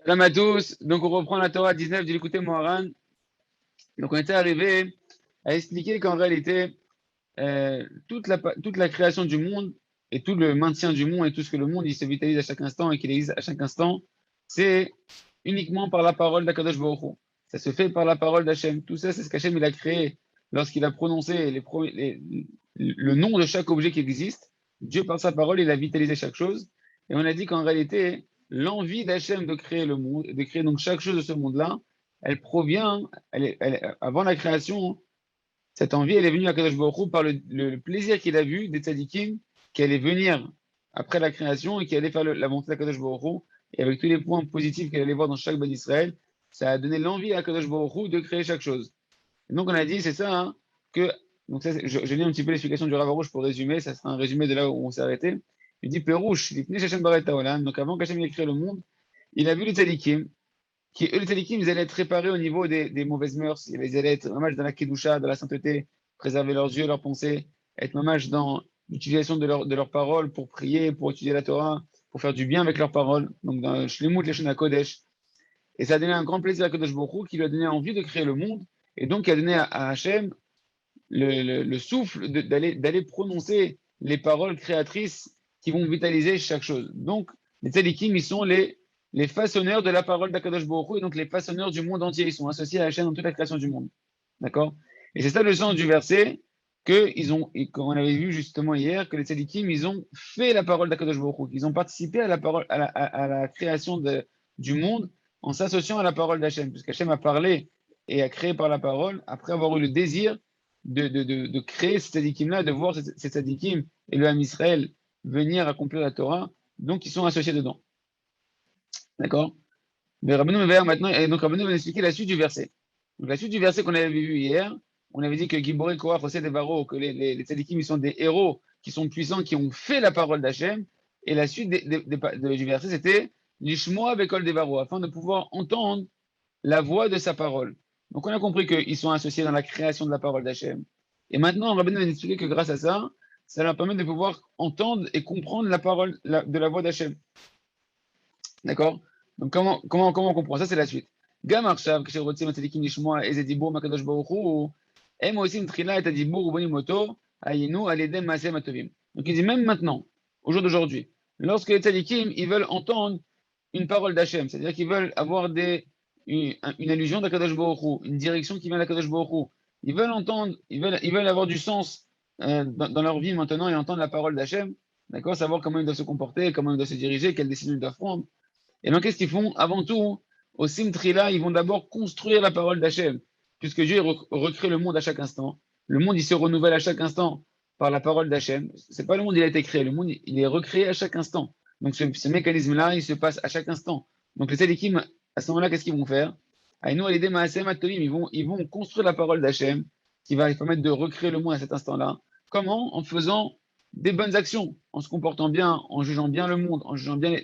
Salam à tous. Donc, on reprend la Torah 19 du Likutei Moharan. Donc, on était arrivé à expliquer qu'en réalité, toute la création du monde et tout le maintien du monde et tout ce que le monde il se vitalise à chaque instant et qu'il existe à chaque instant, c'est uniquement par la parole d'Akadosh Baruch Hu. Ça se fait par la parole d'Hachem. Tout ça, c'est ce qu'Hachem il a créé lorsqu'il a prononcé le nom de chaque objet qui existe. Dieu, par sa parole, il a vitalisé chaque chose. Et on a dit qu'en réalité, l'envie d'Hachem de créer le monde, de créer donc chaque chose de ce monde-là, elle provient, avant la création, cette envie, elle est venue à Kadosh Baruch Hu par le plaisir qu'il a vu des tzadikim qui allaient venir après la création et qui allaient faire la volonté d'Akadosh Baruch Hu. Et avec tous les points positifs qu'elle allait voir dans chaque Ben Israël, ça a donné l'envie à Kadosh Baruch Hu de créer chaque chose. Et donc on a dit, c'est ça, hein, que. Donc ça, je lis un petit peu l'explication du Rav Arush pour résumer, ça sera un résumé de là où on s'est arrêté. Il dit Perouche, donc avant qu'Hachem ait créé le monde, il a vu les tzadikim qui, eux, les tzadikim, ils allaient être réparés au niveau des mauvaises mœurs, ils allaient être mamage dans la kedusha, dans la sainteté, préserver leurs yeux, leurs pensées, être mamage dans l'utilisation de leurs paroles pour prier, pour étudier la Torah, pour faire du bien avec leurs paroles, donc dans Shlemut Leshon Kodesh. Et ça a donné un grand plaisir à Kodesh Baruch Hu qui lui a donné envie de créer le monde, et donc qui a donné à Hachem le souffle d'aller prononcer les paroles créatrices qui vont vitaliser chaque chose. Donc, les tzadikim, ils sont les façonneurs de la parole d'Akadosh Baruch Hu, et donc les façonneurs du monde entier. Ils sont associés à la chaîne dans toute la création du monde. D'accord? Et c'est ça le sens du verset, comme on avait vu justement hier, que les tzadikim, ils ont fait la parole d'Akadosh Baruch Hu, ils ont participé à la, parole, à la création du monde en s'associant à la parole d'Hachem, puisqu'Hachem a parlé et a créé par la parole, après avoir eu le désir de créer ces tzadikim-là, de voir ces tzadikim et le Ham Israël venir accomplir la Torah, donc ils sont associés dedans. D'accord? Mais Rabbeinu Mever maintenant, et donc Rabbeinu va expliquer la suite du verset. Donc la suite du verset qu'on avait vu hier, on avait dit que Giboré Korach, Osé Devaro, que les tzadikim, ils sont des héros qui sont puissants, qui ont fait la parole d'Hachem, et la suite du verset, c'était Lishmoa Bekol Devaro, afin de pouvoir entendre la voix de sa parole. Donc on a compris qu'ils sont associés dans la création de la parole d'Hachem. Et maintenant, Rabbeinu va expliquer que grâce à ça, ça leur permet de pouvoir entendre et comprendre la parole de la voix d'Hachem. D'accord? Donc comment on comprend ça? C'est la suite. גם עכשיו, כשרוצים הצדיקים לשמוע איזה דיבור מהקדוש ברוך הוא, הם עושים תחילה את הדיבור ובונים אותו, היינו על ידי מעשיהם הטובים. Donc il dit même maintenant, au jour d'aujourd'hui, lorsque les tzadikim, ils veulent entendre une parole d'Hachem, c'est-à-dire qu'ils veulent avoir une allusion d'Akadosh Baruch Hu, une direction qui vient d'Akadosh Baruch Hu. Ils veulent entendre, ils veulent avoir du sens dans leur vie maintenant et entendre la parole d'Hachem, d'accord, savoir comment ils doivent se comporter, comment ils doivent se diriger, quelles décisions ils doivent prendre. Et donc, qu'est-ce qu'ils font? Avant tout, au Simtrila, ils vont d'abord construire la parole d'Hachem, puisque Dieu recrée le monde à chaque instant. Le monde, il se renouvelle à chaque instant par la parole d'Hachem. C'est pas le monde, il a été créé, le monde, il est recréé à chaque instant. Donc, ce mécanisme-là, il se passe à chaque instant. Donc, les tzadikim, à ce moment-là, qu'est-ce qu'ils vont faire? Ils vont construire la parole d'Hachem, qui va les permettre de recréer le monde à cet instant-là. Comment? En faisant des bonnes actions, en se comportant bien, en jugeant bien le monde, en jugeant bien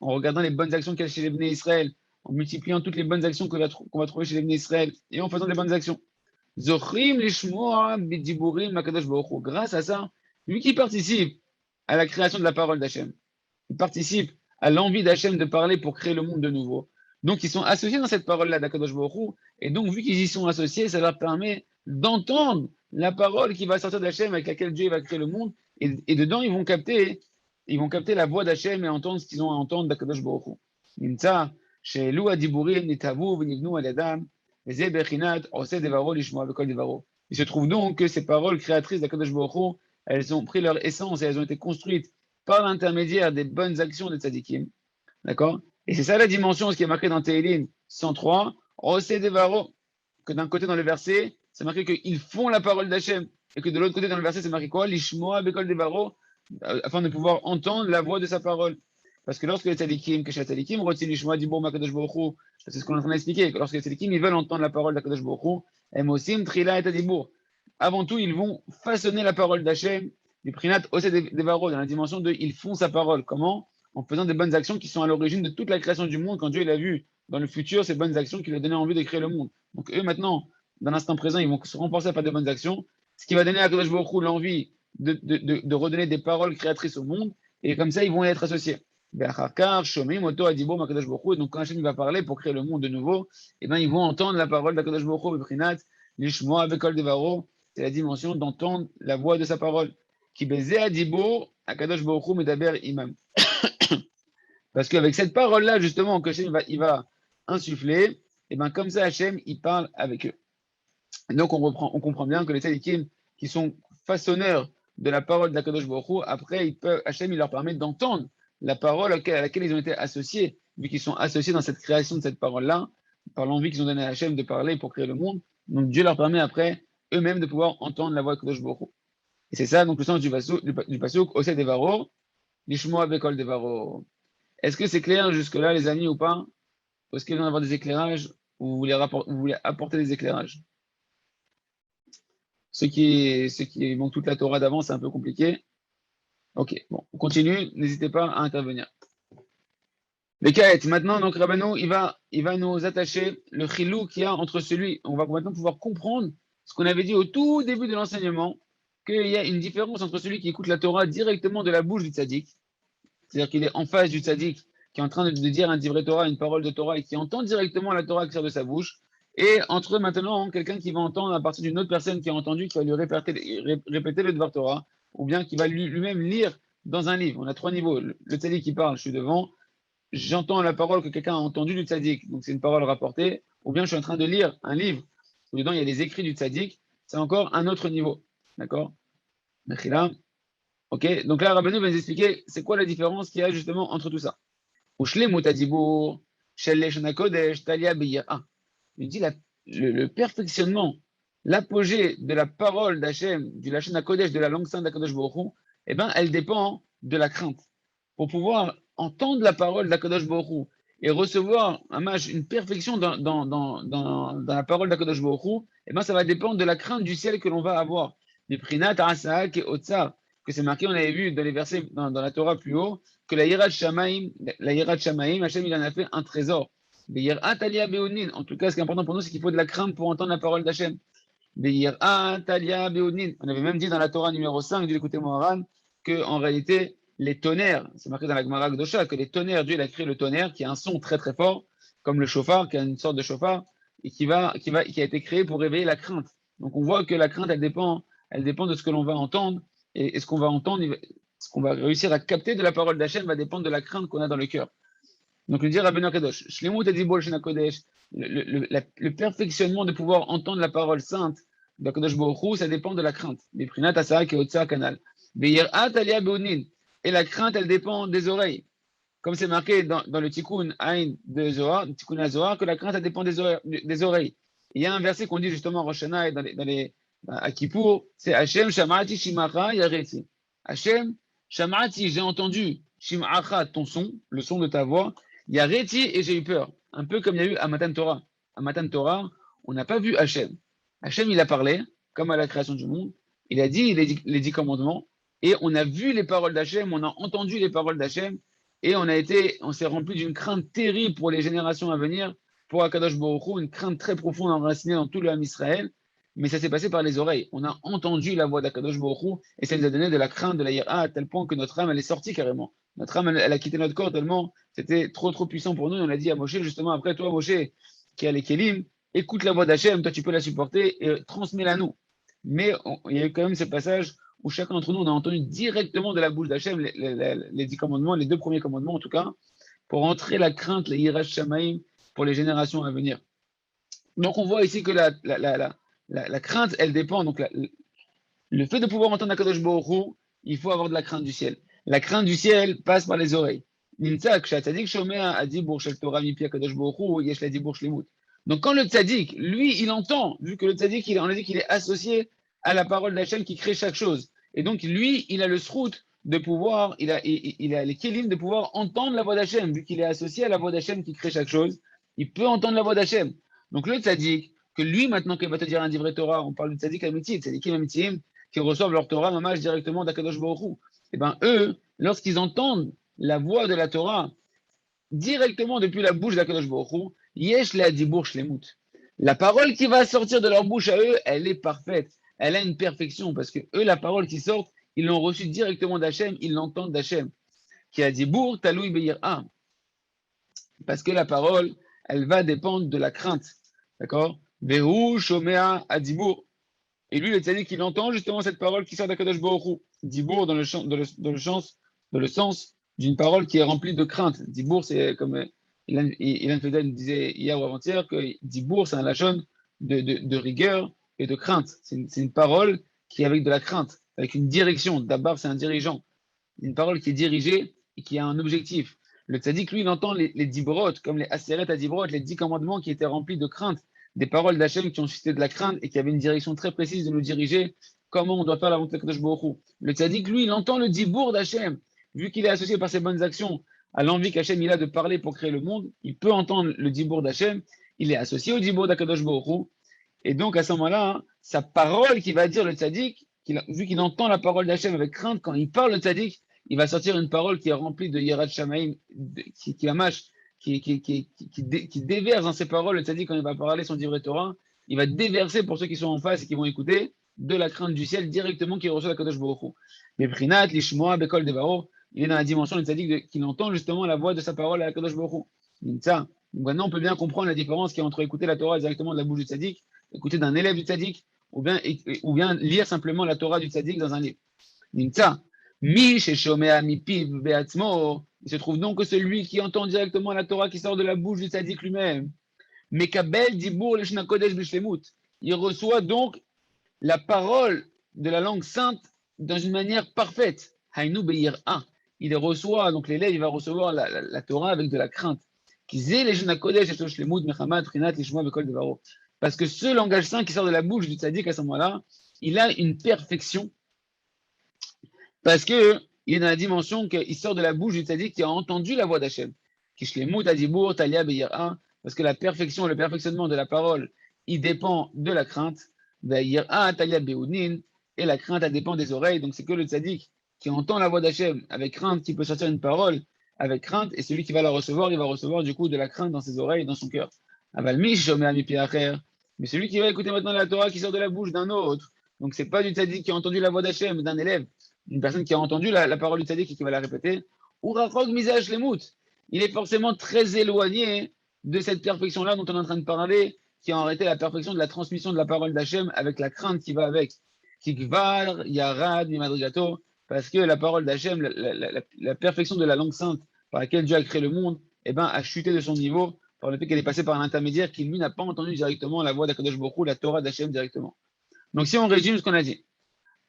en regardant les bonnes actions qu'il y a chez les Bnei Israël, en multipliant toutes les bonnes actions qu'on va trouver chez les Bnei Israël, et en faisant des bonnes actions. Grâce à ça, lui qui participe à la création de la parole d'Hachem, il participe à l'envie d'Hachem de parler pour créer le monde de nouveau. Donc ils sont associés dans cette parole-là d'Akadosh Baruch Hu, et donc vu qu'ils y sont associés, ça leur permet d'entendre la parole qui va sortir d'Hachem avec laquelle Dieu va créer le monde, et dedans ils vont capter la voix d'Hachem et entendre ce qu'ils ont à entendre d'Akadosh Baruch Hu. נמצא שאלו הדיבורים נתהוו ונבנו על ידם, וזה בחינת עושה דברו לשמוע בכל דברו. Il se trouve donc que ces paroles créatrices d'Akadosh Baruch Hu, elles ont pris leur essence et elles ont été construites par l'intermédiaire des bonnes actions des tzadikim. D'accord? Et c'est ça la dimension, ce qui est marqué dans Tehillim 103, Ose Devaro, que d'un côté dans le verset, c'est marqué qu'ils font la parole d'Hachem, et que de l'autre côté dans le verset, c'est marqué quoi? Lishmoa Bekol Devaro, afin de pouvoir entendre la voix de sa parole. Parce que lorsque les tzadikim, que les tzadikim, Rotsi Lishmoa Dibur Makadosh Baruch Hu, c'est ce qu'on est en train d'expliquer, que lorsque les tzadikim, ils veulent entendre la parole d'Akadosh Baruch Hu, Emosim Trila et Adibur. Avant tout, ils vont façonner la parole d'Hachem, du Prinat Ose Devaro, dans la dimension de ils font sa parole. Comment? En faisant des bonnes actions qui sont à l'origine de toute la création du monde, quand Dieu il a vu dans le futur ces bonnes actions qui lui ont donné envie de créer le monde. Donc eux maintenant, dans l'instant présent, ils vont se renforcer par des bonnes actions, ce qui va donner à Akadosh Baruch Hu l'envie de redonner des paroles créatrices au monde, et comme ça, ils vont y être associés. Et donc, quand Hachem va parler pour créer le monde de nouveau, eh ben, ils vont entendre la parole d'Akadosh Baruch Hu, c'est la dimension d'entendre la voix de sa parole. Qui baisait à Dibour, Akadosh Baruch Hu Medaber Imam. Parce qu'avec cette parole-là, justement, que Hachem il va insuffler, et ben comme ça, Hachem, il parle avec eux. Et donc, on comprend bien que les tzadikim qui sont façonneurs de la parole d'Akadosh Baruch Hu, après, Hachem, il leur permet d'entendre la parole à laquelle ils ont été associés, vu qu'ils sont associés dans cette création de cette parole-là, par l'envie qu'ils ont donné à Hachem de parler pour créer le monde. Donc, Dieu leur permet après, eux-mêmes, de pouvoir entendre la voix d'Akadosh Baruch Hu. Et c'est ça, donc, le sens du pasuk, Oseh Devaro, Lishmoa Bekol Devaro. Est-ce que c'est clair jusque-là, les amis, ou pas? Est-ce qu'il y a avoir des éclairages ou vous voulez apporter des éclairages? Ceux qui manquent toute la Torah d'avant, c'est un peu compliqué. Ok, bon, on continue, n'hésitez pas à intervenir. Les Kaet, maintenant, donc Rabbeinu, il va nous attacher le chilou qu'il y a entre celui, on va maintenant pouvoir comprendre ce qu'on avait dit au tout début de l'enseignement, qu'il y a une différence entre celui qui écoute la Torah directement de la bouche du tzaddik, c'est-à-dire qu'il est en face du tzaddik, qui est en train de dire un divrei Torah, une parole de Torah, et qui entend directement la Torah qui sort de sa bouche, et entre maintenant quelqu'un qui va entendre à partir d'une autre personne qui a entendu, qui va lui répéter le Dvar Torah, ou bien qui va lui-même lire dans un livre. On a trois niveaux. Le tzaddik qui parle, je suis devant, j'entends la parole que quelqu'un a entendue du tzaddik, donc c'est une parole rapportée, ou bien je suis en train de lire un livre où dedans il y a les écrits du tzaddik, c'est encore un autre niveau. D'accord? Ok, donc là, Rabbeinu va nous expliquer c'est quoi la différence qu'il y a justement entre tout ça. Il dit le perfectionnement, l'apogée de la parole d'Hachem, du Lashon HaKodesh, de la langue sainte d'Akadosh Baruch Hu, eh ben, elle dépend de la crainte. Pour pouvoir entendre la parole d'Akadosh Baruch Hu et recevoir une perfection dans la parole d'Akadosh Baruch Hu, eh ben, ça va dépendre de la crainte du ciel que l'on va avoir. Que c'est marqué, on avait vu dans les versets dans la Torah plus haut, que la Yirat Shamaim, Hachem, il en a fait un trésor. En tout cas, ce qui est important pour nous, c'est qu'il faut de la crainte pour entendre la parole d'Hachem. On avait même dit dans la Torah numéro 5 du L'écouter Moharan qu'en réalité, les tonnerres, c'est marqué dans la Gemara Gdosha, que les tonnerres, Dieu il a créé le tonnerre qui a un son très très fort, comme le chauffard, qui a une sorte de chauffard, et qui a été créé pour réveiller la crainte. Donc on voit que la crainte, elle dépend de ce que l'on va entendre, et ce qu'on va entendre, ce qu'on va réussir à capter de la parole d'Hachem va dépendre de la crainte qu'on a dans le cœur. Donc le dire Rabbeinu Kadosh, le perfectionnement de pouvoir entendre la parole sainte d'Akadosh Baruch Hu, ça dépend de la crainte. Et la crainte, elle dépend des oreilles. Comme c'est marqué dans le Tikkun Ain de Zohar, Tikkun HaZohar, que la crainte, elle dépend des oreilles. Il y a un verset qu'on dit justement en Rosh Hashanah et à Kippour, c'est Hashem Shamati Shimacha Yareti. Hashem Shamati, j'ai entendu Shimacha, ton son, le son de ta voix, Yareti, et j'ai eu peur. Un peu comme il y a eu à Matan Torah. À Matan Torah, on n'a pas vu Hashem. Hashem, il a parlé, comme à la création du monde. Il a dit les 10 commandements. Et on a vu les paroles d'Hachem, on a entendu les paroles d'Hachem. Et on s'est rempli d'une crainte terrible pour les générations à venir, pour Akadosh Baruch Hu, une crainte très profonde enracinée dans tout le Ham Israël. Mais ça s'est passé par les oreilles. On a entendu la voix d'Akadosh Baruch Hu, et ça nous a donné de la crainte, de la yira, à tel point que notre âme, elle est sortie carrément. Notre âme, elle a quitté notre corps tellement c'était trop puissant pour nous. Et on a dit à Moshe, justement, après toi, Moshe, qui a les Kélim, écoute la voix d'Hachem, toi tu peux la supporter et transmets-la nous. Mais il y a eu quand même ce passage où chacun d'entre nous, on a entendu directement de la bouche d'Hachem les 10 commandements, les 2 premiers commandements en tout cas, pour entrer la crainte, les Yirash Shamaim, pour les générations à venir. Donc on voit ici que la crainte, elle dépend. Donc le fait de pouvoir entendre Akadosh Baruch Hu, il faut avoir de la crainte du ciel. La crainte du ciel passe par les oreilles. Donc quand le tzaddik, lui, il entend, vu que le tzaddik, on a dit qu'il est associé à la parole d'Hachem qui crée chaque chose. Et donc lui, il a le srout de pouvoir, il a les kélim de pouvoir entendre la voix d'Hachem, vu qu'il est associé à la voix d'Hachem qui crée chaque chose, il peut entendre la voix d'Hachem. Donc le tzaddik, que lui, maintenant qu'il va te dire un divrei Torah, on parle du tzaddik amiti, tzaddikim amitim, qui reçoivent leur Torah, mamage directement d'Akadosh Baruch Hu. Et bien eux, lorsqu'ils entendent la voix de la Torah directement depuis la bouche d'Akadosh Baruch Hu, yesh la dibur shlemut. La parole qui va sortir de leur bouche à eux, elle est parfaite. Elle a une perfection parce que eux, la parole qui sort, ils l'ont reçue directement d'Hachem, ils l'entendent d'Hachem. qui a dit bourg, taloui beir'a. Parce que la parole, elle va dépendre de la crainte. D'accord? Vehu shomea adibour. Et lui, le tzaddik, il entend justement cette parole qui sort d'Akadosh Baruch Hu. Dibour dans le sens d'une parole qui est remplie de crainte. Dibour, c'est comme Ilan Fedel disait hier ou avant-hier, que Dibour, c'est un lachon de rigueur et de crainte. C'est une parole qui est avec de la crainte, avec une direction. D'abord, c'est un dirigeant. Une parole qui est dirigée et qui a un objectif. Le tzaddik, lui, il entend les dibrot, comme les aseret à dibrot, les 10 commandements qui étaient remplis de crainte, des paroles d'Hachem qui ont suscité de la crainte et qui avaient une direction très précise de nous diriger, comment on doit faire la volonté de Kadosh Baruch Hu. Le tzaddik, lui, il entend le dibour d'Hachem, vu qu'il est associé par ses bonnes actions à l'envie qu'Hachem il a de parler pour créer le monde, il peut entendre le dibour d'Hachem, il est associé au dibour d'Akadosh Baruch Hu, et donc à ce moment-là, hein, sa parole qui va dire le tzaddik, vu qu'il entend la parole d'Hachem avec crainte, quand il parle le tzaddik, il va sortir une parole qui est remplie de Yirat Shamaim, qui déverse dans ses paroles. Le tzaddik, quand il va parler son divrei Torah, il va déverser pour ceux qui sont en face et qui vont écouter de la crainte du ciel directement qu'il reçoit la Kadosh Baruch Hu. Mais Prinat, Lishmoa, Bekol Devaro, il est dans la dimension du tzaddik qu'il entend justement la voix de sa parole à la Kadosh Baruch Hu. Ça, maintenant, on peut bien comprendre la différence qu'il y a entre écouter la Torah directement de la bouche du tzaddik, écouter d'un élève du tzaddik, ou bien lire simplement la Torah du tzaddik dans un livre. Ça, il se trouve donc que celui qui entend directement la Torah qui sort de la bouche du tzaddik lui-même, il reçoit donc la parole de la langue sainte dans une manière parfaite. Il reçoit, donc l'élève, il va recevoir la Torah avec de la crainte. Parce que ce langage saint qui sort de la bouche du tzaddik à ce moment-là, il a une perfection. Parce qu'il est dans la dimension qu'il sort de la bouche du tzaddik qui a entendu la voix d'Hachem. Parce que la perfection, le perfectionnement de la parole, il dépend de la crainte. Et la crainte, elle dépend des oreilles. Donc c'est que le tzaddik qui entend la voix d'Hachem avec crainte, qui peut sortir une parole avec crainte, et celui qui va la recevoir, il va recevoir du coup de la crainte dans ses oreilles et dans son cœur. Mais celui qui va écouter maintenant la Torah qui sort de la bouche d'un autre, donc c'est pas du tzaddik qui a entendu la voix d'Hachem, d'un élève, une personne qui a entendu la parole du tzaddik et qui va la répéter, il est forcément très éloigné de cette perfection-là dont on est en train de parler, qui a arrêté la perfection de la transmission de la parole d'Hachem avec la crainte qui va avec. Kikvar, Yarad, Mimadrigato, parce que la parole d'Hachem, la perfection de la langue sainte par laquelle Dieu a créé le monde, a chuté de son niveau par le fait qu'elle est passée par un intermédiaire qui, lui, n'a pas entendu directement la voix d'Akadosh Baruch Hu, la Torah d'Hachem directement. Donc si on résume ce qu'on a dit,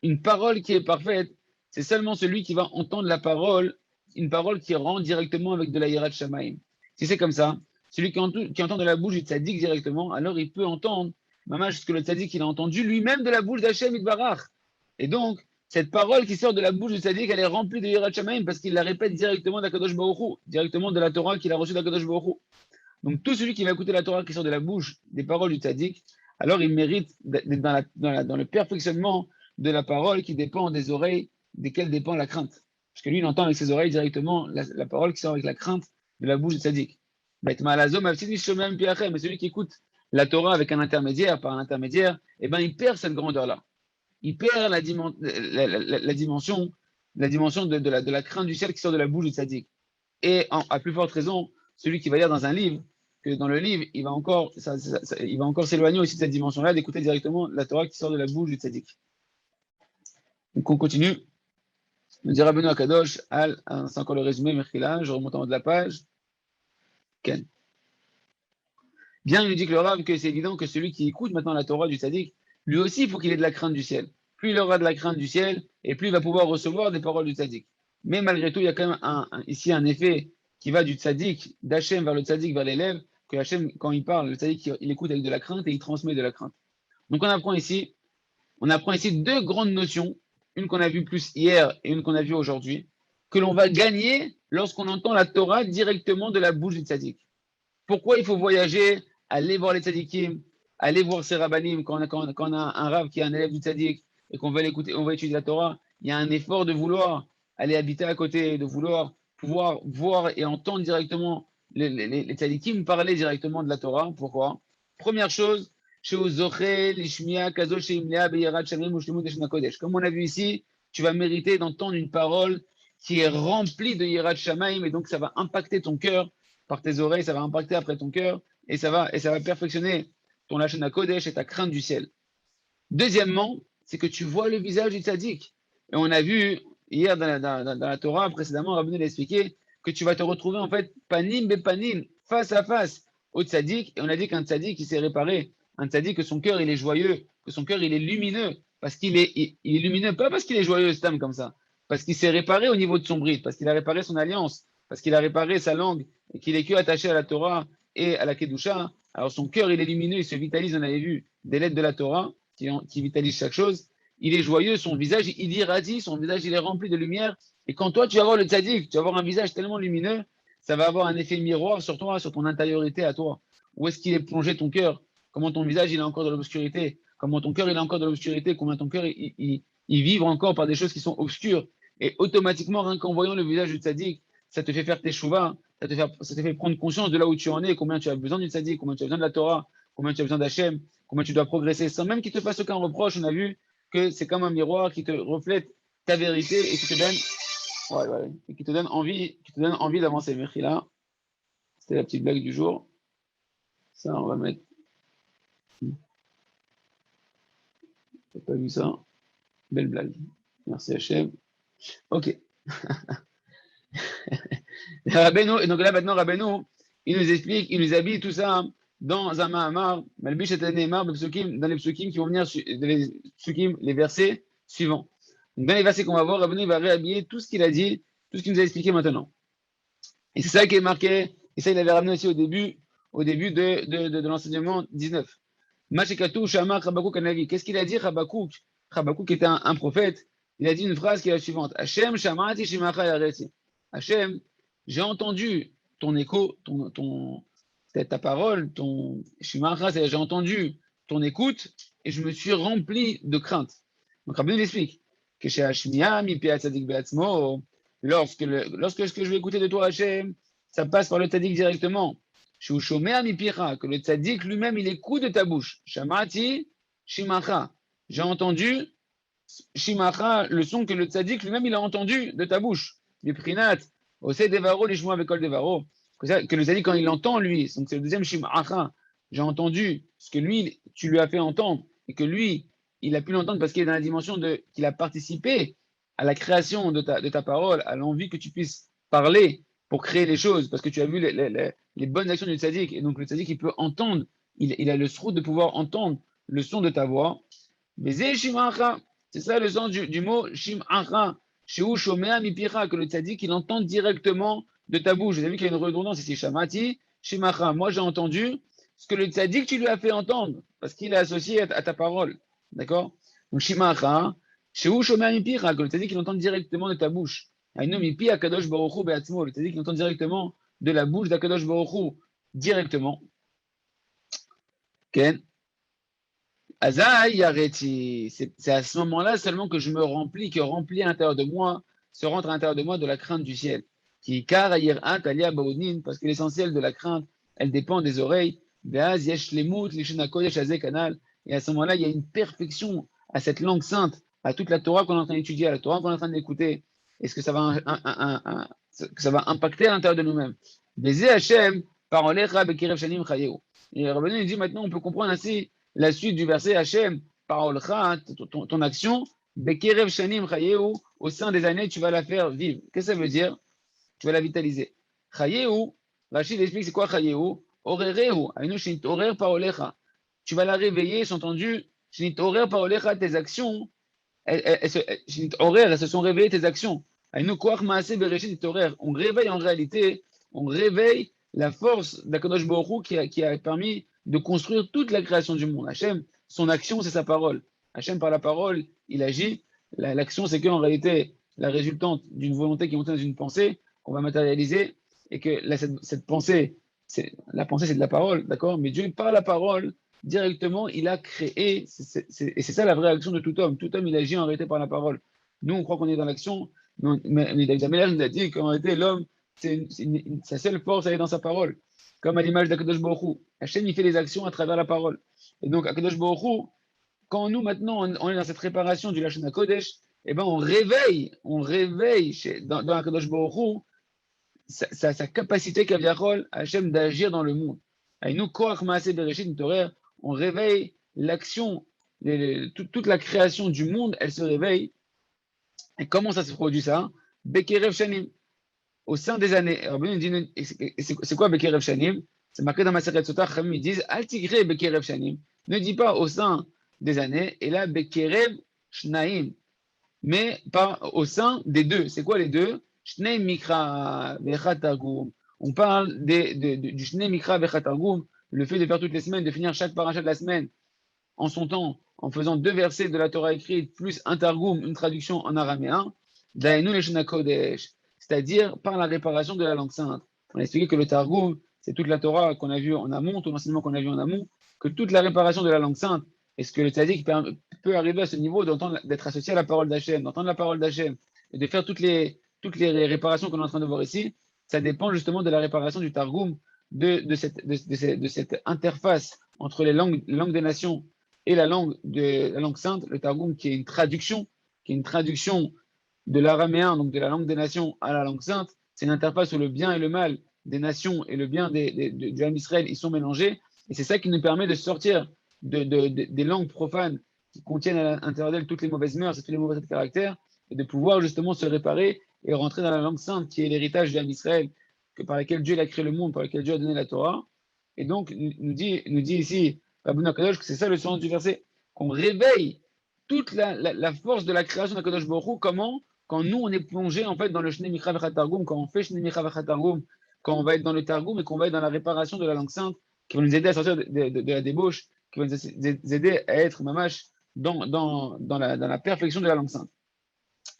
une parole qui est parfaite, c'est seulement celui qui va entendre la parole, une parole qui rend directement avec de la Yirat Shamaim. Si c'est comme ça, celui qui entend de la bouche du tzaddik directement, alors il peut entendre, ce que le tzaddik il a entendu lui-même de la bouche d'Hachem Itbarach. Et donc, cette parole qui sort de la bouche du tzaddik, elle est remplie de Yirat Shamaim parce qu'il la répète directement d'Akadosh Baruch Hu, directement de la Torah qu'il a reçue d'Akadosh Baruch Hu. Donc, tout celui qui va écouter la Torah qui sort de la bouche des paroles du tzaddik, alors il mérite d'être dans le perfectionnement de la parole qui dépend des oreilles desquelles dépend la crainte. Parce que lui, il entend avec ses oreilles directement la parole qui sort avec la crainte de la bouche du tzaddik. Mais celui qui écoute la Torah avec un intermédiaire, par un intermédiaire, il perd cette grandeur-là. Il perd la dimension de la crainte du ciel qui sort de la bouche du tzaddik. Et à plus forte raison, celui qui va lire dans un livre, que dans le livre, il va encore s'éloigner aussi de cette dimension-là, d'écouter directement la Torah qui sort de la bouche du tzaddik. Donc on continue. On dira Benoît Kadosh, c'est encore le résumé, Merkila, je remonte en haut de la page. Ken. Bien, il nous dit que le Rav, que c'est évident que celui qui écoute maintenant la Torah du tzaddik, lui aussi, il faut qu'il ait de la crainte du ciel. Plus il aura de la crainte du ciel, et plus il va pouvoir recevoir des paroles du tzaddik. Mais malgré tout, il y a quand même ici un effet qui va du tzaddik, d'Hachem vers le tzaddik, vers l'élève, que Hachem, quand il parle, le tzaddik, il écoute avec de la crainte et il transmet de la crainte. Donc on apprend ici deux grandes notions, une qu'on a vue plus hier et une qu'on a vue aujourd'hui, que l'on va gagner lorsqu'on entend la Torah directement de la bouche du tzaddik. Pourquoi il faut voyager, aller voir les tzaddikim, aller voir ses rabbanim quand on a un rav qui est un élève du tzaddik et qu'on va l'écouter, on va étudier la Torah, il y a un effort de vouloir aller habiter à côté, de vouloir pouvoir voir et entendre directement les tzaddikim parler directement de la Torah. Pourquoi? Première chose, comme on a vu ici, tu vas mériter d'entendre une parole qui est rempli de Yirat Shamaim, et donc ça va impacter ton cœur par tes oreilles, ça va impacter après ton cœur, et ça va perfectionner ton Lashon Kodesh et ta crainte du ciel. Deuxièmement, c'est que tu vois le visage du tzaddik. Et on a vu hier dans la Torah, précédemment, Rabbeinu l'a expliqué, que tu vas te retrouver en fait panim bepanim, face à face au tzaddik. Et on a dit qu'un tzaddik, il s'est réparé. Un tzaddik, que son cœur, il est joyeux, que son cœur, il est lumineux. Parce qu'il est, il est lumineux, pas parce qu'il est joyeux, Stam, comme ça. Parce qu'il s'est réparé au niveau de son bride, parce qu'il a réparé son alliance, parce qu'il a réparé sa langue, et qu'il est que attaché à la Torah et à la Kedusha. Alors son cœur, il est lumineux, il se vitalise, on avait vu, des lettres de la Torah qui vitalise chaque chose. Il est joyeux, son visage, il irradie, son visage, il est rempli de lumière. Et quand toi, tu vas voir le tzaddik, tu vas avoir un visage tellement lumineux, ça va avoir un effet miroir sur toi, sur ton intériorité à toi. Où est-ce qu'il est plongé ton cœur? Comment ton visage, il est encore dans l'obscurité? Comment ton cœur, il est encore dans l'obscurité? Combien ton cœur, il vibre encore par des choses qui sont obscures? Et automatiquement, rien qu'en voyant le visage du tzaddik, ça te fait faire tes chouvas, ça te fait prendre conscience de là où tu en es, combien tu as besoin du tzaddik, combien tu as besoin de la Torah, combien tu as besoin d'Hachem, combien tu dois progresser sans même qu'il te fasse aucun reproche. On a vu que c'est comme un miroir qui te reflète ta vérité et qui te donne, et qui te donne envie d'avancer. Merci là. C'était la petite blague du jour. Ça, on va mettre. T'as pas vu ça? Belle blague. Merci Hachem. Ok. Rabbeinu, et donc là maintenant Rabbeinu, il nous explique, il nous habille tout ça dans un Mahamar, Malbish et Neymar, dans les psukim qui vont venir, les versets suivants. Donc, dans les versets qu'on va voir, Rabbeinu va réhabiller tout ce qu'il a dit, tout ce qu'il nous a expliqué maintenant. Et c'est ça qui est marqué, et ça il avait ramené aussi au début de l'enseignement 19. Mashekatou Shamar Rabakouk Kanavi. Qu'est-ce qu'il a dit Rabakouk? Rabakouk était un prophète. Il a dit une phrase qui est la suivante. Hachem Shamati Shimacha Yareti. Hachem, j'ai entendu ton écho, ta parole, ton Shimacha, c'est-à-dire j'ai entendu ton écoute et je me suis rempli de crainte. Donc Rabbi l'explique que chez Hashmiya, mi pe atzadik be'atzmo, lorsque ce que je vais écouter de toi, Hachem, ça passe par le tzaddik directement. Chez Shomea mi pira, que le tzaddik lui-même il écoute de ta bouche. Shamati Shimacha. J'ai entendu Shimacha, le son que le tzaddik lui-même il a entendu de ta bouche. Prinat, Osei Devaro, Lishmo avec Kol Devaro. Que le tzaddik, quand il entend lui, donc c'est le deuxième Shimacha, j'ai entendu ce que lui, tu lui as fait entendre, et que lui, il a pu l'entendre parce qu'il est dans la dimension qu'il a participé à la création de ta parole, à l'envie que tu puisses parler pour créer les choses, parce que tu as vu les bonnes actions du tzaddik, et donc le tzaddik, il peut entendre, il a le srout de pouvoir entendre le son de ta voix. Mais c'est ça le sens du mot Shimacha, Sheu Shomea Mipira, que le tzaddik, il entend directement de ta bouche. Vous avez vu qu'il y a une redondance ici, Shamati, Shimacha. Moi, j'ai entendu ce que le tzaddik, tu lui as fait entendre, parce qu'il est associé à ta parole. D'accord? Donc, Shimacha, Sheu Shomea Mipira, que le tzaddik, il entend directement de ta bouche. Aïnou Mipi Akadosh Baruch Hu Be'atzmo, le tzaddik, il entend directement de la bouche d'Akadosh Baruch Hu, directement. Ken? Azaï Yareti, c'est à ce moment-là seulement que je me remplis, que remplit à l'intérieur de moi, se rentre à l'intérieur de moi de la crainte du ciel. Qui car Alia Baonin, parce que l'essentiel de la crainte, elle dépend des oreilles. Beaz Yesh Lemut, Lishna Kodesh Azeh Kanal. Et à ce moment-là, il y a une perfection à cette langue sainte, à toute la Torah qu'on est en train d'étudier, à la Torah qu'on est en train d'écouter. Est-ce que ça va impacter à l'intérieur de nous-mêmes? Bezé Hashem, Parolecha Bekirev Shanim Chayeu. Et Rabbeinu dit maintenant, on peut comprendre ainsi la suite du verset Hachem, Parolecha, ton action, Bekerev Shanim Chayeu, au sein des années, tu vas la faire vivre. Qu'est-ce que ça veut dire? Tu vas la vitaliser. Chayeu, Rachid explique c'est quoi Chayeu? Orereu, Ainu Shinit Orer Parolecha. Tu vas la réveiller, c'est entendu, Shinit Orer Parolecha, tes actions, elles se sont réveillées, tes actions. Ainu Koach Maaseh Bereshit Orer. On réveille en réalité, on réveille la force d'Akadosh Baruch Hu qui a permis de construire toute la création du monde. Hachem, son action, c'est sa parole. Hachem, par la parole, il agit. L'action, c'est qu'en réalité, la résultante d'une volonté qui est montée dans une pensée, qu'on va matérialiser, et que cette pensée, la pensée, c'est de la parole, d'accord? Mais Dieu, par la parole, directement, il a créé, et c'est ça la vraie action de tout homme. Tout homme, il agit en réalité par la parole. Nous, on croit qu'on est dans l'action, mais David Ameller nous a dit qu'en réalité, l'homme, sa seule force, elle est dans sa parole. Comme à l'image d'Akadosh Baruch Hu. Hachem, il fait les actions à travers la parole. Et donc, Akadosh Baruch Hu, quand nous, maintenant, on est dans cette réparation du Lashon HaKodesh, eh ben on réveille dans Akadosh Baruch Hu sa capacité Kaviachol Hachem d'agir dans le monde. Et nous, Koach Maaseh Bereshit Nitorer, on réveille l'action, toute la création du monde, elle se réveille. Et comment ça se produit ça? Bekerev Shanim, au sein des années. C'est quoi Bekerev Shanim? C'est marqué dans ma Maseret Sotah, ils disent Al Tigre Bekerev Shanim. Ne dis pas au sein des années, et là Bekerev Shnaim, mais pas au sein des deux. C'est quoi les deux? Shnei Mikra Vechat Targum. On parle du Shnei Mikra Vechat Targum, le fait de faire toutes les semaines, de finir chaque parachat de la semaine en son temps, en faisant 2 versets de la Torah écrite, plus un Targum, une traduction en araméen, Daenu Leshon HaKodesh, c'est-à-dire par la réparation de la langue sainte. On a expliqué que le Targum, c'est toute la Torah qu'on a vue en amont, tout l'enseignement qu'on a vu en amont, que toute la réparation de la langue sainte, est-ce que le tzaddik peut arriver à ce niveau d'être associé à la parole d'Hachem, d'entendre la parole d'Hachem, et de faire toutes les réparations qu'on est en train de voir ici, ça dépend justement de la réparation du Targum, de cette interface entre les langues des nations et la langue sainte, le Targum qui est une traduction de l'araméen, donc de la langue des nations à la langue sainte. C'est une interface où le bien et le mal des nations et le bien du Ham Israël, ils sont mélangés. Et c'est ça qui nous permet de sortir des langues profanes qui contiennent à l'intérieur d'elles toutes les mauvaises mœurs et tous les mauvais caractères, et de pouvoir justement se réparer et rentrer dans la langue sainte qui est l'héritage du Ham Israël, par laquelle Dieu a créé le monde, par laquelle Dieu a donné la Torah. Et donc, nous dit ici Rabbeinu Akadosh que c'est ça le sens du verset, qu'on réveille toute la force de la création d'Akadosh Baruch Hu. Comment? Quand nous, on est plongé en fait dans le Shnei Mikra Vechat Targum, quand on fait Shnei Mikra Vechat Targum, quand on va être dans le Targum et qu'on va être dans la réparation de la langue sainte, qui va nous aider à sortir de la débauche, qui va nous aider à être mamash dans la perfection de la langue sainte.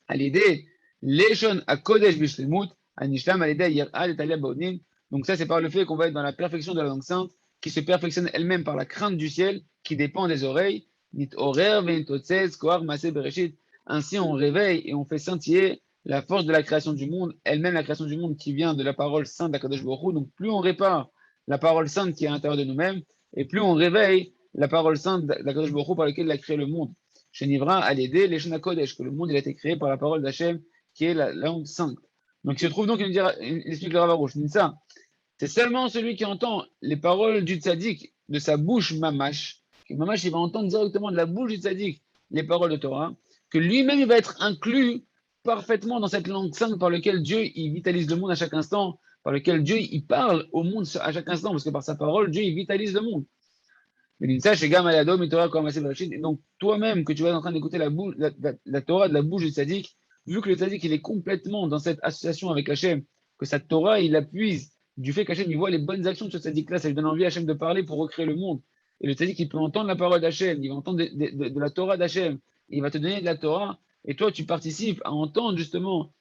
À l'idée, Leshon à Kodesh Bishlemut, à Nishlam, à l'idée, Yer'ad et Talia Baonim. Donc ça, c'est par le fait qu'on va être dans la perfection de la langue sainte, qui se perfectionne elle-même par la crainte du ciel, qui dépend des oreilles. Nit Orer, Ve'intotzez, Koar, Maseh, Bereshit. Ainsi, on réveille et on fait scintiller la force de la création du monde, elle-même la création du monde qui vient de la parole sainte d'Akadosh Baruch Hu. Donc plus on répare la parole sainte qui est à l'intérieur de nous-mêmes, et plus on réveille la parole sainte d'Akadosh Baruch Hu par laquelle il a créé le monde. Shenivra à l'aider les Shana Kodesh, que le monde il a été créé par la parole d'Hachem, qui est la langue sainte. Donc il se trouve donc, il explique le Rav Arush, ça, c'est seulement celui qui entend les paroles du tzaddik de sa bouche mamash, que mamash il va entendre directement de la bouche du tzaddik les paroles de Torah, que lui-même il va être inclus parfaitement dans cette langue sainte par laquelle Dieu il vitalise le monde à chaque instant, par lequel Dieu il parle au monde à chaque instant, parce que par sa parole, Dieu il vitalise le monde. Mais donc toi-même que tu vas être en train d'écouter la Torah de la bouche du tzaddik, vu que le tzaddik il est complètement dans cette association avec Hachem, que sa Torah il appuie du fait qu'Hachem il voit les bonnes actions de ce tzaddik-là, ça lui donne envie à Hachem de parler pour recréer le monde. Et le tzaddik il peut entendre la parole d'Hachem, il va entendre de la Torah d'Hachem, il va te donner de la Torah, et toi tu participes à entendre justement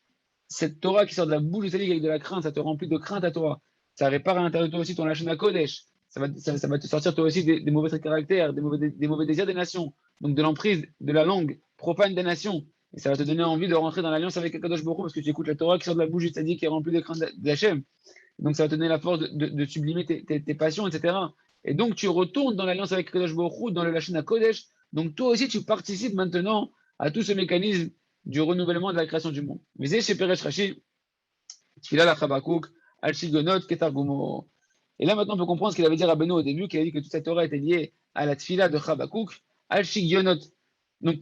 cette Torah qui sort de la bouche du tzaddik avec de la crainte, ça te remplit de crainte à toi, ça répare à l'intérieur de toi aussi ton Lashon HaKodesh. Ça va te sortir toi aussi des mauvais traits de caractère, des mauvais désirs des nations, donc de l'emprise de la langue profane des nations. Et ça va te donner envie de rentrer dans l'alliance avec Akadosh Baruch Hu parce que tu écoutes la Torah qui sort de la bouche du tzaddik qui est remplie de crainte d'Hachem. Donc ça va te donner la force de sublimer tes passions, etc. Et donc tu retournes dans l'alliance avec Akadosh Baruch Hu, dans le Lashon HaKodesh. Donc toi aussi tu participes maintenant à tout ce mécanisme du renouvellement de la création du monde. Mais chez Peresh Rashi, Tfila la Chabakouk, Al Shigonot, Ketargumo. Et là, maintenant, on peut comprendre ce qu'il avait dit à Beno au début, qu'il a dit que toute cette Torah était liée à la tfila de Chabakouk, al-Shigionot. Donc,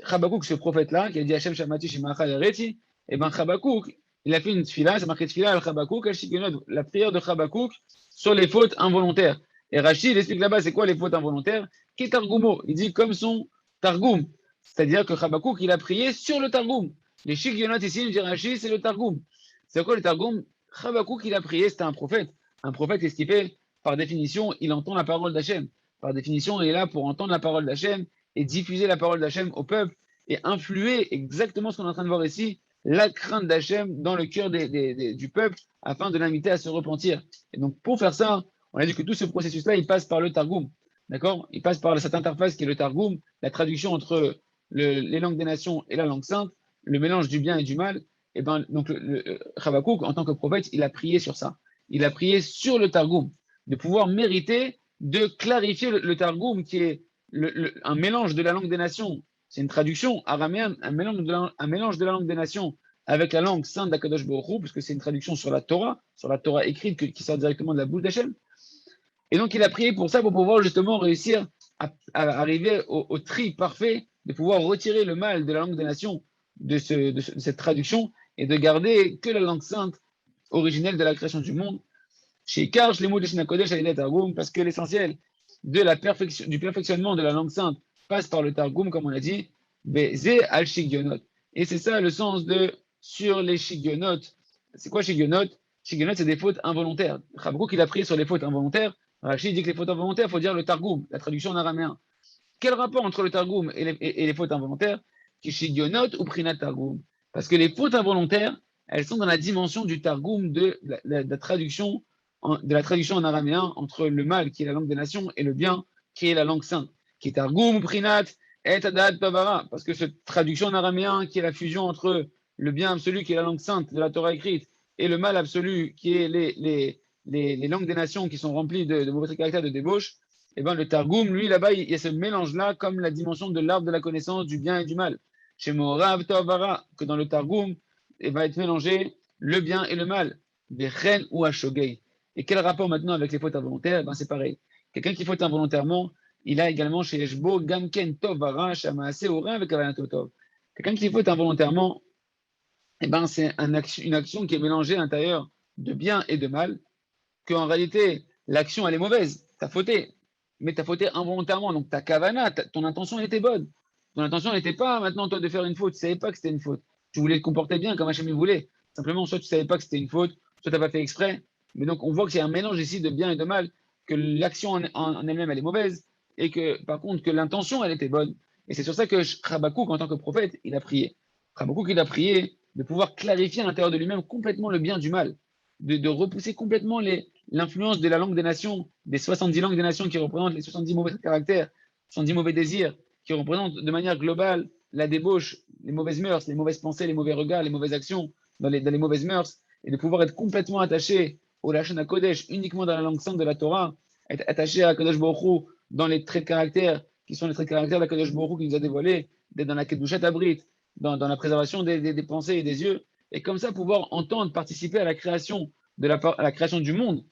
Chabakouk, ce prophète-là, qui a dit Hachem Shamati Shemacha Yareti, et bien Chabakouk, il a fait une tfila, c'est marqué tfila al-Chabakouk, al-Shigionot, la prière de Chabakouk sur les fautes involontaires. Et Rachid, il explique là-bas, c'est quoi les fautes involontaires? Qui Targumo, il dit comme son Targum. C'est-à-dire que Chabakouk, il a prié sur le Targum. Les Shigionot ici, il dit Rachid, c'est le Targum. C'est quoi le Targum? Chabakouk, il a prié, c'était un prophète. Un prophète, qu'est-ce qu'il fait? Par définition, il entend la parole d'Hachem. Par définition, il est là pour entendre la parole d'Hachem et diffuser la parole d'Hachem au peuple et influer exactement ce qu'on est en train de voir ici, la crainte d'Hachem dans le cœur du peuple afin de l'inviter à se repentir. Et donc, pour faire ça, on a dit que tout ce processus-là, il passe par le Targum. D'accord? Il passe par cette interface qui est le Targum, la traduction entre les langues des nations et la langue sainte, le mélange du bien et du mal. Et ben, donc, Chabakouk, en tant que prophète, il a prié sur ça. Il a prié sur le Targum, de pouvoir mériter de clarifier le Targum, qui est un mélange de la langue des nations c'est une traduction araméenne, un mélange de la langue des nations avec la langue sainte d'Akadosh Baruch Hu, puisque c'est une traduction sur la Torah écrite qui sort directement de la bouche d'Hachem. Et donc, il a prié pour ça, pour pouvoir justement réussir à arriver au tri parfait, de pouvoir retirer le mal de la langue des nations de cette traduction et de garder que la langue sainte originelle de la création du monde. Chez Karch, les mots de Shinakodesh à Targum, parce que l'essentiel du perfectionnement de la langue sainte passe par le Targum, comme on a dit, Beze al Shigionot. Et c'est ça le sens de sur les Shigionot. C'est quoi Shigionot? Shigionot, c'est des fautes involontaires. Chabakouk, il a prié sur les fautes involontaires. Rachid dit que les fautes involontaires, il faut dire le Targum, la traduction en araméen. Quel rapport entre le Targum et les fautes involontaires? Shigionot ou Prinat Targum. Parce que les fautes involontaires, elles sont dans la dimension du Targum de la traduction en araméen entre le mal, qui est la langue des nations, et le bien, qui est la langue sainte. Qui est Targum, Prinat, et Adad Tavara. Parce que cette traduction en araméen, qui est la fusion entre le bien absolu, qui est la langue sainte de la Torah écrite, et le mal absolu, qui est les langues des nations qui sont remplies de mauvais caractères de débauche, et bien le Targum, lui, là-bas, il y a ce mélange-là comme la dimension de l'arbre de la connaissance du bien et du mal. Chez Morav Tavara, que dans le Targum, il va être mélangé le bien et le mal, des chen ou ashogei. Et quel rapport maintenant avec les fautes involontaires? Ben c'est pareil. Quelqu'un qui faute involontairement, il a également chez Eshbo Gamken Tovara, Shamaase Orin avec Avanato Tov. Quelqu'un qui faute involontairement, eh ben c'est une action qui est mélangée à l'intérieur de bien et de mal, qu'en réalité, l'action elle est mauvaise, t'as fauté, mais t'as fauté involontairement, donc ta kavana, ton intention elle était bonne. Ton intention n'était pas maintenant toi de faire une faute, tu savais pas que c'était une faute. Tu voulais te comporter bien comme Hachem voulait. Simplement, soit tu savais pas que c'était une faute, soit tu n'as pas fait exprès. Mais donc on voit que c'est un mélange ici de bien et de mal, que l'action en elle-même elle est mauvaise, et que par contre que l'intention elle était bonne. Et c'est sur ça que Habakkuk, en tant que prophète, il a prié. Habakkuk, il a prié de pouvoir clarifier à l'intérieur de lui-même complètement le bien du mal, de repousser complètement l'influence de la langue des nations, des 70 langues des nations qui représentent les 70 mauvais caractères, 70 mauvais désirs, qui représentent de manière globale la débauche, les mauvaises mœurs, les mauvaises pensées, les mauvais regards, les mauvaises actions dans les mauvaises mœurs, et de pouvoir être complètement attaché au Lachon HaKodesh, uniquement dans la langue sainte de la Torah, être attaché à Kadosh Baruch Hu dans les traits de caractère, qui sont les traits de caractère de Kadosh Baruch Hu qui nous a dévoilés, d'être dans la Kedushat Abrit, dans la préservation des pensées et des yeux, et comme ça pouvoir entendre, participer à la création, à la création du monde,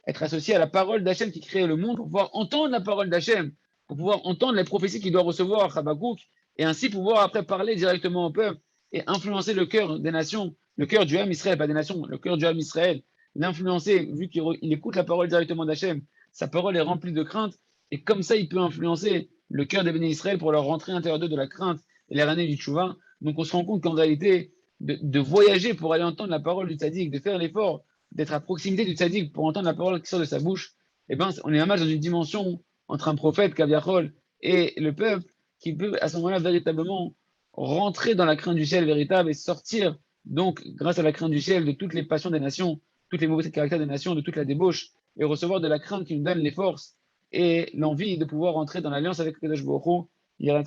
être associé à la parole d'Hachem qui crée le monde pour pouvoir entendre la parole d'Hachem, pour pouvoir entendre les prophéties qu'il doit recevoir à Habakkuk, et ainsi pouvoir après parler directement au peuple et influencer le cœur des nations, le cœur du Ham Israël, pas des nations, le cœur du Ham Israël, l'influencer, vu qu'il écoute la parole directement d'Hachem, sa parole est remplie de crainte, et comme ça il peut influencer le cœur des bénis Israël pour leur rentrer à l'intérieur d'eux de la crainte et les ramener du tchouva. Donc on se rend compte qu'en réalité, de voyager pour aller entendre la parole du tzaddik, de faire l'effort d'être à proximité du tzaddik pour entendre la parole qui sort de sa bouche, eh ben, on est un match dans une dimension entre un prophète, Kaviachol, et le peuple, qui peut à ce moment-là véritablement rentrer dans la crainte du ciel véritable et sortir, donc, grâce à la crainte du ciel, de toutes les passions des nations, toutes les mauvais caractères des nations, de toute la débauche, et recevoir de la crainte qui nous donne les forces et l'envie de pouvoir entrer dans l'alliance avec Kadosh Baruch Hu. Là,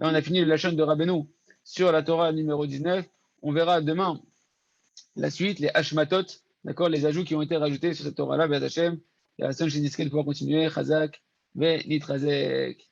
on a fini le Lachon de Rabbeinu sur la Torah numéro 19. On verra demain la suite, les Hashmatot, d'accord, les ajouts qui ont été rajoutés sur cette Torah-là, Béat Hashem. Et à la seule chez Diskel pour continuer, Chazak, Ve Nitrazek.